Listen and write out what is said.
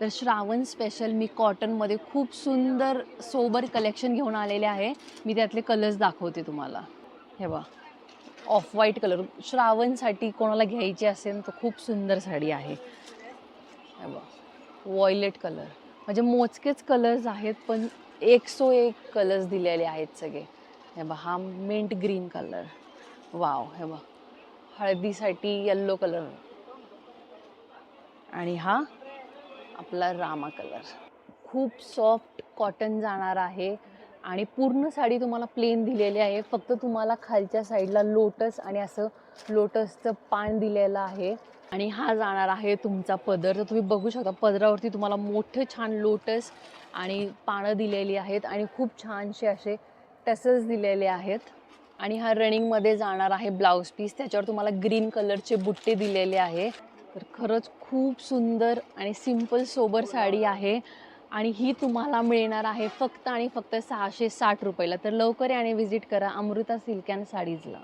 तर श्रावण स्पेशल मी कॉटनमध्ये खूप सुंदर सोबर कलेक्शन घेऊन आलेले आहे. मी त्यातले कलर्स दाखवते तुम्हाला. हे बघा, ऑफ व्हाईट कलर श्रावणसाठी कोणाला घ्यायची असेल तर खूप सुंदर साडी आहे. हे बघा, व्हायलेट कलर म्हणजे मोजकेच कलर्स आहेत पण 101 कलर्स दिलेले आहेत सगळे. हे बघा, हा मिंट ग्रीन कलर, वाव. हे बघा, हळदीसाठी येल्लो कलर आणि हा आपला रामा कलर. खूप सॉफ्ट कॉटन जाणार आहे आणि पूर्ण साडी तुम्हाला प्लेन दिलेली आहे. फक्त तुम्हाला खालच्या साईडला लोटस आणि असं लोटसचं पान दिलेलं आहे आणि हा जाणार आहे तुमचा पदर. तर तुम्ही बघू शकता पदरावरती तुम्हाला मोठे छान लोटस आणि पानं दिलेली आहेत आणि खूप छानसे असे टसल्स दिलेले आहेत. आणि हा रनिंगमध्ये जाणार आहे ब्लाऊज पीस. त्याच्यावर तुम्हाला ग्रीन कलरचे बुट्टे दिलेले आहे. तर खरंच खूप सुंदर आणि सिंपल सोबर साडी आहे आणि ही तुम्हाला मिळणार आहे फक्त आणि फक्त 660 रुपयाला. तर लवकर या आणि व्हिजिट करा अमृता सिल्क अँड साडीजला.